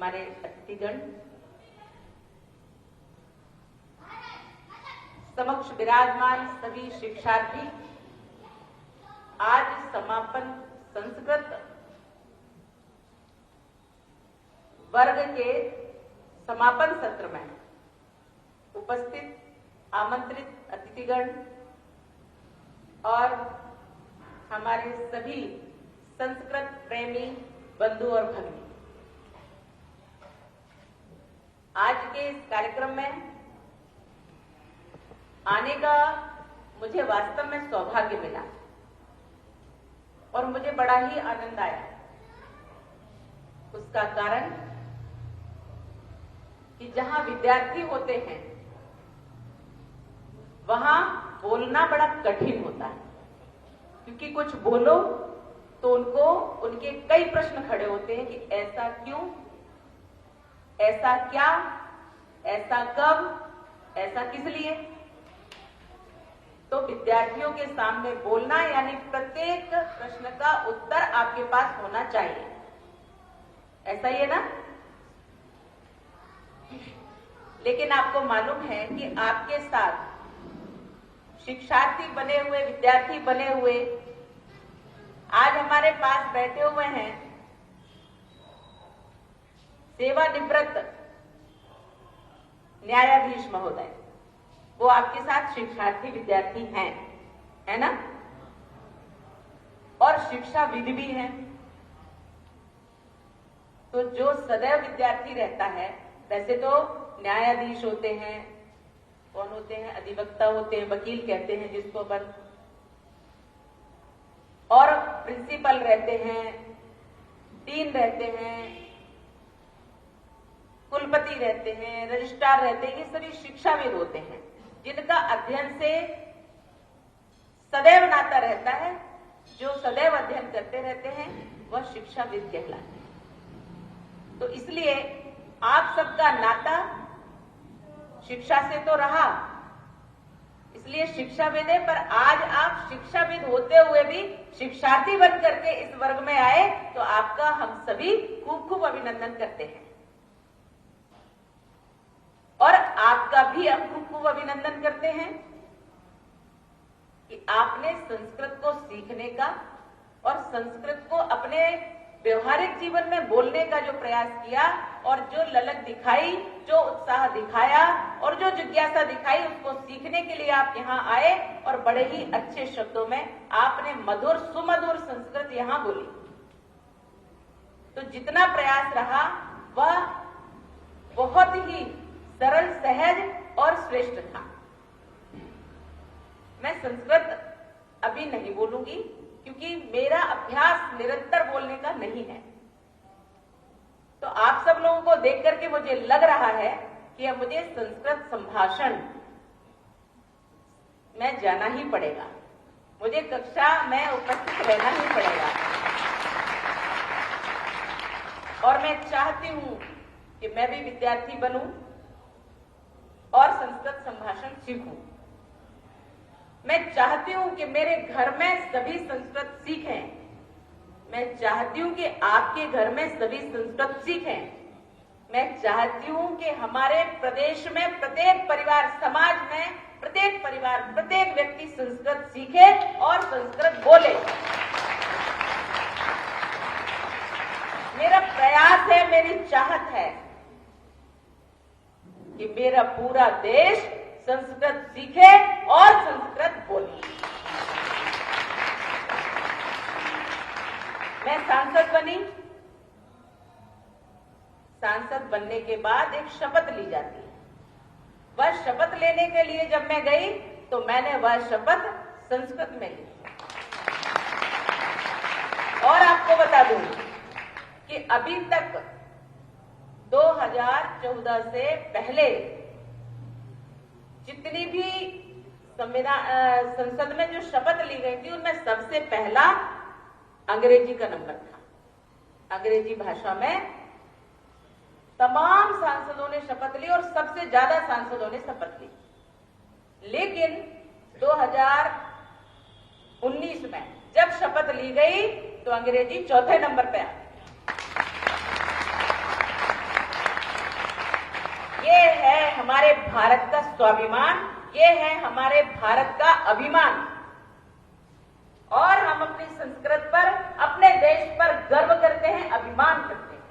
हमारे अतिथिगण, समक्ष विराजमान सभी शिक्षार्थी, आज समापन संस्कृत वर्ग के समापन सत्र में उपस्थित आमंत्रित अतिथिगण और हमारे सभी संस्कृत प्रेमी बंधु और भगिनी, आज के इस कार्यक्रम में आने का मुझे वास्तव में सौभाग्य मिला और मुझे बड़ा ही आनंद आया। उसका कारण कि जहां विद्यार्थी होते हैं वहां बोलना बड़ा कठिन होता है, क्योंकि कुछ बोलो तो उनको उनके कई प्रश्न खड़े होते हैं कि ऐसा क्यों, ऐसा क्या, ऐसा कब, ऐसा किस लिए। तो विद्यार्थियों के सामने बोलना यानी प्रत्येक प्रश्न का उत्तर आपके पास होना चाहिए, ऐसा ही है ना। लेकिन आपको मालूम है कि आपके साथ शिक्षार्थी बने हुए, विद्यार्थी बने हुए आज हमारे पास बैठे हुए हैं सेवानिवृत्त न्यायाधीश महोदय। वो आपके साथ शिक्षार्थी विद्यार्थी हैं, है ना, और शिक्षाविद भी हैं। तो जो सदैव विद्यार्थी रहता है, वैसे तो न्यायाधीश होते हैं, कौन होते हैं, अधिवक्ता होते हैं, वकील कहते हैं जिसको अपन, और प्रिंसिपल रहते हैं, डीन रहते हैं, कुलपति रहते हैं, रजिस्ट्रार रहते हैं। ये सभी शिक्षाविद होते हैं जिनका अध्ययन से सदैव नाता रहता है। जो सदैव अध्ययन करते रहते हैं वह शिक्षाविद कहलाते हैं। तो इसलिए आप सबका नाता शिक्षा से तो रहा, इसलिए शिक्षाविद है, पर आज आप शिक्षाविद होते हुए भी शिक्षार्थी बन करके इस वर्ग में आए, तो आपका हम सभी खूब खूब अभिनंदन करते हैं। और आपका भी हम खूब खूब अभिनंदन करते हैं कि आपने संस्कृत को सीखने का और संस्कृत को अपने व्यवहारिक जीवन में बोलने का जो प्रयास किया और जो ललक दिखाई, जो उत्साह दिखाया और जो जिज्ञासा दिखाई, उसको सीखने के लिए आप यहाँ आए और बड़े ही अच्छे शब्दों में आपने मधुर सुमधुर संस्कृत यहाँ बोली। तो जितना प्रयास रहा वह बहुत ही सरल, सहज और श्रेष्ठ था। मैं संस्कृत अभी नहीं बोलूंगी क्योंकि मेरा अभ्यास निरंतर बोलने का नहीं है। तो आप सब लोगों को देख करके मुझे लग रहा है कि अब मुझे संस्कृत संभाषण में जाना ही पड़ेगा, मुझे कक्षा में उपस्थित रहना ही पड़ेगा। और मैं चाहती हूं कि मैं भी विद्यार्थी बनूं और संस्कृत संभाषण सीखूं। मैं चाहती हूं कि मेरे घर में सभी संस्कृत सीखें। मैं चाहती हूं कि आपके घर में सभी संस्कृत सीखें। मैं चाहती हूं कि हमारे प्रदेश में प्रत्येक परिवार, समाज में प्रत्येक परिवार, प्रत्येक व्यक्ति संस्कृत सीखे और संस्कृत बोले। मेरा प्रयास है, मेरी चाहत है कि मेरा पूरा देश संस्कृत सीखे और संस्कृत बोले। मैं सांसद बनी, सांसद बनने के बाद एक शपथ ली जाती है। वह शपथ लेने के लिए जब मैं गई तो मैंने वह शपथ संस्कृत में ली। और आपको बता दूं कि अभी तक 2014 से पहले जितनी भी संसद में जो शपथ ली गई थी उनमें सबसे पहला अंग्रेजी का नंबर था। अंग्रेजी भाषा में तमाम सांसदों ने शपथ ली और सबसे ज्यादा सांसदों ने शपथ ली। लेकिन 2019 में जब शपथ ली गई तो अंग्रेजी चौथे नंबर पे आ गई। हमारे भारत का स्वाभिमान, ये है हमारे भारत का अभिमान। और हम अपनी संस्कृत पर, अपने देश पर गर्व करते हैं, अभिमान करते हैं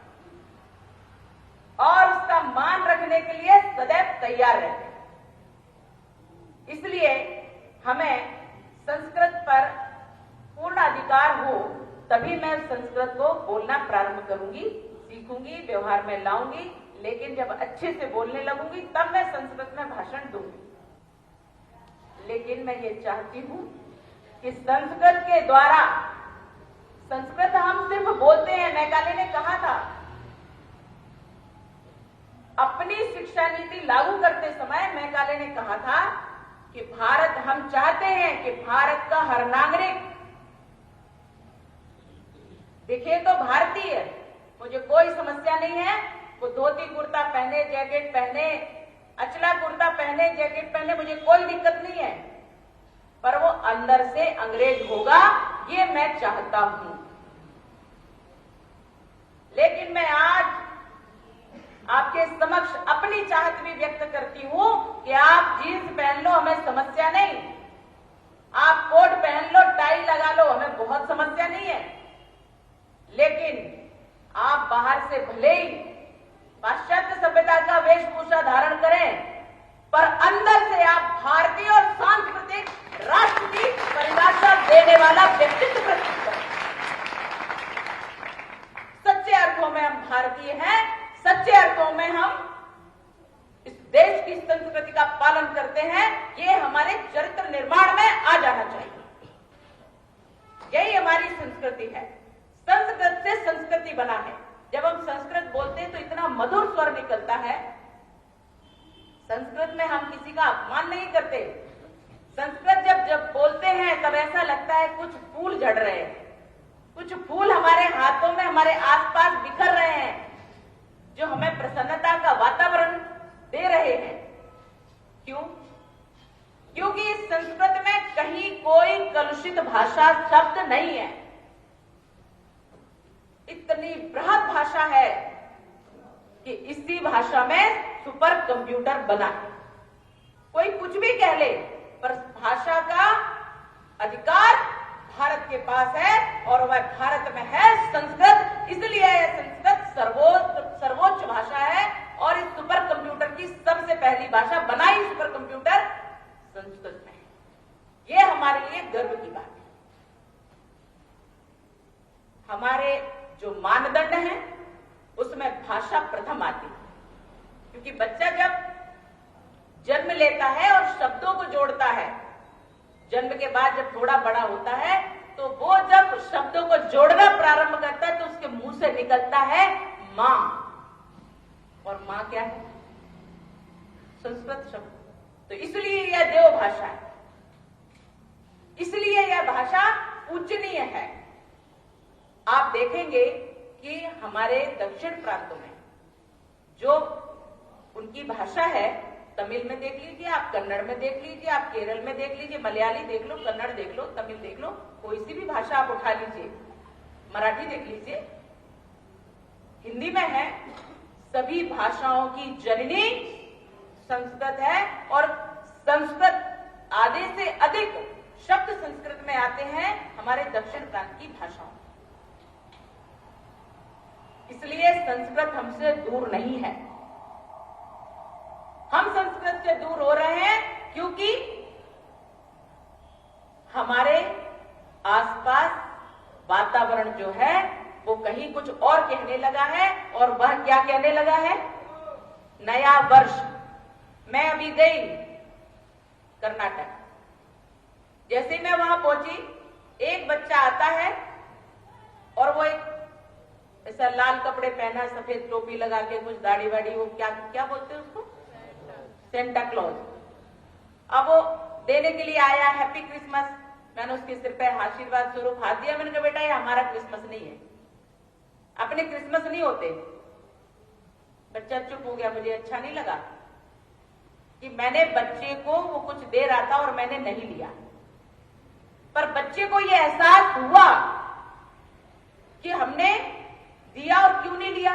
और उसका मान रखने के लिए सदैव तैयार रहते हैं। इसलिए हमें संस्कृत पर पूर्ण अधिकार हो, तभी मैं संस्कृत को बोलना प्रारंभ करूंगी, सीखूंगी, व्यवहार में लाऊंगी। लेकिन जब अच्छे से बोलने लगूंगी तब मैं संस्कृत में भाषण दूंगी। लेकिन मैं ये चाहती हूं कि संस्कृत के द्वारा, संस्कृत हम सिर्फ बोलते हैं। मैकाले ने कहा था, अपनी शिक्षा नीति लागू करते समय मैकाले ने कहा था कि भारत, हम चाहते हैं कि भारत का हर नागरिक दिखे तो भारतीय। मुझे कोई समस्या नहीं है वो धोती कुर्ता पहने, जैकेट पहने, अचला कुर्ता पहने, जैकेट पहने, मुझे कोई दिक्कत नहीं है, पर वो अंदर से अंग्रेज होगा, ये मैं चाहता हूं। लेकिन मैं आज आपके समक्ष अपनी चाहत भी व्यक्त करती हूं कि आप जीन्स पहन लो, हमें समस्या नहीं। आप कोट पहन लो, टाई लगा लो, हमें बहुत समस्या नहीं है। लेकिन आप बाहर से भले ही पाश्चात्य सभ्यता का वेशभूषा धारण करें, पर अंदर से आप भारतीय और सांस्कृतिक राष्ट्र की परिभाषा देने वाला व्यक्तित्व प्रस्तुत करें। सच्चे अर्थों में हम भारतीय हैं, सच्चे अर्थों में हम इस देश की संस्कृति का पालन करते हैं। ये हमारे चरित्र निर्माण में आ जाना चाहिए। यही हमारी संस्कृति है। संस्कृत से संस्कृति बना है। जब हम संस्कृत बोलते हैं तो इतना मधुर स्वर निकलता है। संस्कृत में हम किसी का अपमान नहीं करते। संस्कृत जब बोलते हैं तब ऐसा लगता है कुछ फूल झड़ रहे हैं, कुछ फूल हमारे हाथों में, हमारे आसपास बिखर रहे हैं, जो हमें प्रसन्नता का वातावरण दे रहे हैं। क्यों? क्योंकि इस संस्कृत में कहीं कोई कलुषित भाषा शब्द नहीं है। इतनी बृहद भाषा है कि इसी भाषा में सुपर कंप्यूटर बना है। कोई कुछ भी कह ले, पर भाषा का अधिकार भारत के पास है और वह भारत में है संस्कृत। इसलिए यह संस्कृत सर्वोच्च भाषा है और इस सुपर कंप्यूटर की सबसे पहली भाषा बनाई सुपर कंप्यूटर संस्कृत में है। यह हमारे लिए गर्व की बात है। हमारे जो मानदंड हैं उसमें भाषा प्रथम आती है, क्योंकि बच्चा जब जन्म लेता है और शब्दों को जोड़ता है, जन्म के बाद जब थोड़ा बड़ा होता है तो वो जब शब्दों को जोड़ना प्रारंभ करता है तो उसके मुंह से निकलता है मां। और मां क्या है? संस्कृत शब्द। तो इसलिए यह देव भाषा है, इसलिए यह भाषा पूजनीय है। आप देखेंगे कि हमारे दक्षिण प्रांतों में जो उनकी भाषा है, तमिल में देख लीजिए आप, कन्नड़ में देख लीजिए आप, केरल में देख लीजिए, मलयाली देख लो, कन्नड़ देख लो, तमिल देख लो, कोई सी भी भाषा आप उठा लीजिए, मराठी देख लीजिए, हिंदी में है। सभी भाषाओं की जननी संस्कृत है और संस्कृत आधे से अधिक शब्द संस्कृत में आते हैं हमारे दक्षिण प्रांत की भाषाओं। इसलिए संस्कृत हमसे दूर नहीं है। हम संस्कृत से दूर हो रहे हैं क्योंकि हमारे आसपास वातावरण जो है वो कहीं कुछ और कहने लगा है। और वह क्या कहने लगा है? नया वर्ष। मैं अभी गई कर्नाटक, जैसे ही मैं वहां पहुंची, एक बच्चा आता है और वो एक ऐसा लाल कपड़े पहना, सफेद टोपी लगा के, कुछ दाढ़ी वाड़ी, वो क्या बोलते हैं उसको, सेंटा क्लॉज। अब वो देने के लिए आया, हैप्पी क्रिसमस। मैंने उसके सिर पे आशीर्वाद स्वरूप हाथ दिया। मैंने कहा बेटा ये हमारा क्रिसमस नहीं है, अपने क्रिसमस नहीं होते। बच्चा चुप हो गया। मुझे अच्छा नहीं लगा कि मैंने बच्चे को वो कुछ दे रहा था और मैंने नहीं लिया, पर बच्चे को ये एहसास हुआ कि हमने दिया और क्यों नहीं लिया।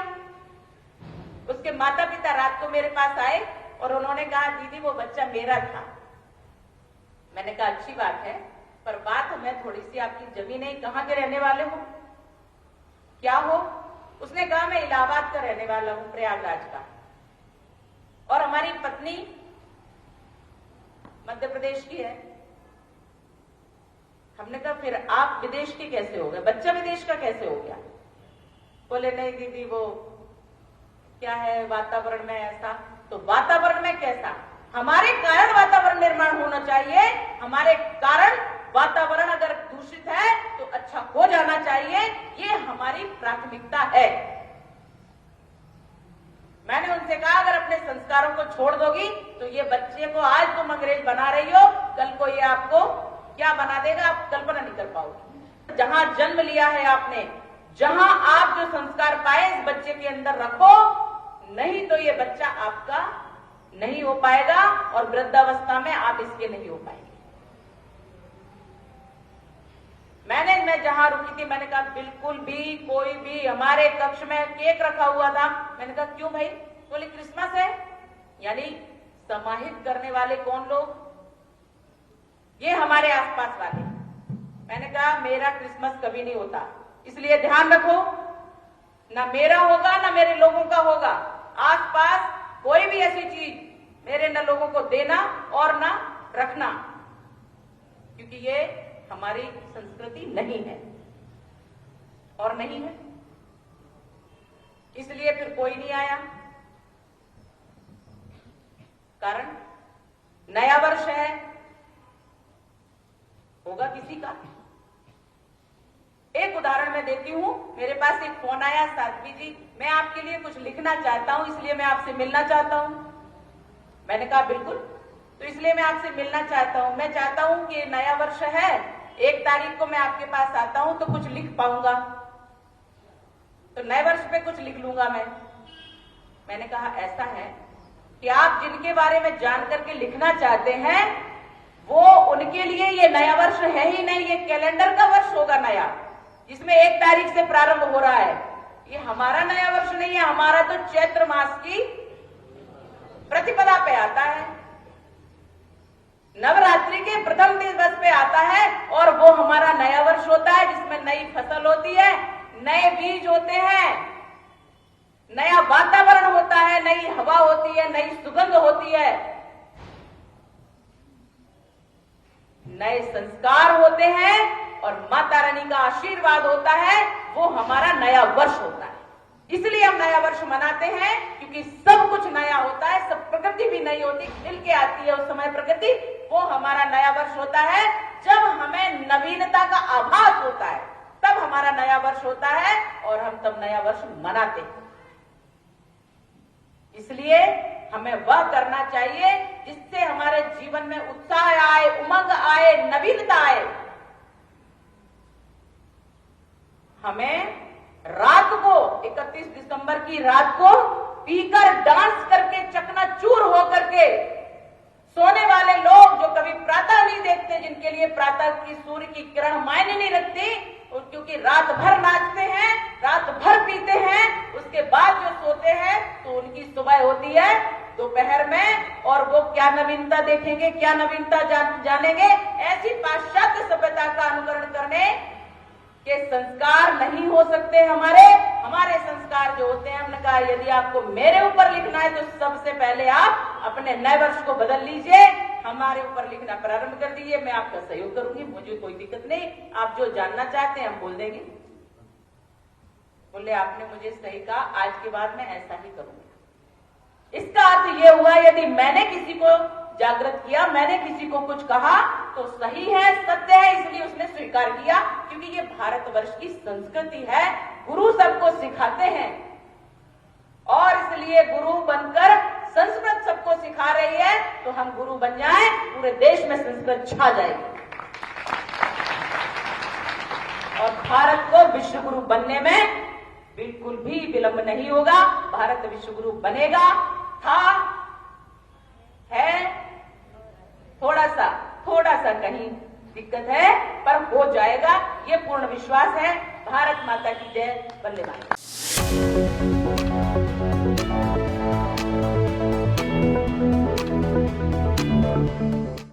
उसके माता पिता रात को मेरे पास आए और उन्होंने कहा दीदी वो बच्चा मेरा था। मैंने कहा अच्छी बात है, पर बात हमें थोड़ी सी आपकी जमीन है, कहाँ के रहने वाले हो, क्या हो? उसने कहा मैं इलाहाबाद का रहने वाला हूं, प्रयागराज का, और हमारी पत्नी मध्य प्रदेश की है। हमने कहा फिर आप विदेश के कैसे हो गए, बच्चा विदेश का कैसे हो गया? बोले नहीं दीदी वो क्या है वातावरण में ऐसा। तो वातावरण में कैसा? हमारे कारण वातावरण निर्माण होना चाहिए, हमारे कारण वातावरण अगर दूषित है तो अच्छा हो जाना चाहिए, ये हमारी प्राथमिकता है। मैंने उनसे कहा अगर अपने संस्कारों को छोड़ दोगी तो ये बच्चे को आज तुम अंग्रेज बना रही हो, कल को ये आपको क्या बना देगा, आप कल्पना नहीं कर पाओगे। जहां जन्म लिया है आपने, जहां आप जो संस्कार पाए इस बच्चे के अंदर रखो, नहीं तो ये बच्चा आपका नहीं हो पाएगा और वृद्धावस्था में आप इसके नहीं हो पाएंगे। मैं जहां रुकी थी मैंने कहा बिल्कुल भी कोई भी, हमारे कक्ष में केक रखा हुआ था, मैंने कहा क्यों भाई? बोले क्रिसमस है। यानी समाहित करने वाले कौन लोग? ये हमारे आसपास वाले। मैंने कहा मेरा क्रिसमस कभी नहीं होता, इसलिए ध्यान रखो, ना मेरा होगा ना मेरे लोगों का होगा। आसपास कोई भी ऐसी चीज मेरे न लोगों को देना और ना रखना, क्योंकि ये हमारी संस्कृति नहीं है और नहीं है, इसलिए फिर कोई नहीं आया। कारण नया वर्ष है, होगा किसी का। एक उदाहरण मैं देती हूं, मेरे पास एक फोन आया, साध्वी जी मैं आपके लिए कुछ लिखना चाहता हूं, इसलिए मैं आपसे मिलना चाहता हूं। मैंने कहा बिल्कुल, तो इसलिए मैं आपसे मिलना चाहता हूं, मैं चाहता हूं कि नया वर्ष है, 1 तारीख को मैं आपके पास आता हूं तो कुछ लिख पाऊंगा, तो नए वर्ष पे कुछ लिख लूंगा मैं। मैंने कहा ऐसा है कि आप जिनके बारे में जान करके लिखना चाहते हैं वो उनके लिए ये नया वर्ष है ही नहीं, ये कैलेंडर का वर्ष होगा नया, जिसमें 1 तारीख से प्रारंभ हो रहा है। ये हमारा नया वर्ष नहीं है, हमारा तो चैत्र मास की प्रतिपदा पे आता है, नवरात्रि के प्रथम दिवस पे आता है, और वो हमारा नया वर्ष होता है जिसमें नई फसल होती है, नए बीज होते हैं, नया वातावरण होता है, नई हवा होती है, नई सुगंध होती है, नए संस्कार होते हैं और माता रानी का आशीर्वाद होता है, वो हमारा नया वर्ष होता है। इसलिए हम नया वर्ष मनाते हैं क्योंकि सब कुछ नया होता है, सब प्रकृति भी नई होती, खिल के आती है उस समय प्रकृति, वो हमारा नया वर्ष होता है। जब हमें नवीनता का आभास होता है तब हमारा नया वर्ष होता है और हम तब नया वर्ष मनाते हैं। इसलिए हमें वह करना चाहिए जिससे हमारे जीवन में उत्साह आए, उमंग आए, नवीनता आए। हमें रात को 31 दिसंबर की रात को पीकर डांस करके चकनाचूर होकर के सोने वाले लोग जो कभी प्रातः नहीं देखते, जिनके लिए प्रातः की सूर्य की किरण मायने नहीं रखती, क्योंकि रात भर नाचते हैं, रात भर पीते हैं, उसके बाद जो सोते हैं तो उनकी सुबह होती है दोपहर में, और वो क्या नवीनता देखेंगे, क्या नवीनता जानेंगे। ऐसी पाश्चात्य सभ्यता का अनुकरण करने के संस्कार नहीं हो सकते हमारे संस्कार जो होते हैं। हमने कहा यदि आपको मेरे ऊपर लिखना है तो सबसे पहले आप अपने नए वर्ष को बदल लीजिए, हमारे ऊपर लिखना प्रारंभ कर दीजिए, मैं आपका सहयोग करूंगी, मुझे कोई दिक्कत नहीं, आप जो जानना चाहते हैं हम बोल देंगे। बोले आपने मुझे सही कहा, आज के बाद मैं ऐसा ही करूंगा। इसका अर्थ यह हुआ यदि मैंने किसी को जागृत किया, मैंने किसी को कुछ कहा तो सही है, सत्य है, इसलिए उसने स्वीकार किया, क्योंकि ये भारतवर्ष की संस्कृति है, गुरु सबको सिखाते हैं और इसलिए गुरु बनकर संस्कृत सबको सिखा रही है, तो हम गुरु बन जाएं, पूरे देश में संस्कृत छा जाएगी और भारत को विश्व गुरु बनने में बिल्कुल भी विलंब नहीं होगा। भारत विश्व गुरु बनेगा, था, है, थोड़ा सा कहीं दिक्कत है पर हो जाएगा, ये पूर्ण विश्वास है। भारत माता की जय, वंदे मातरम।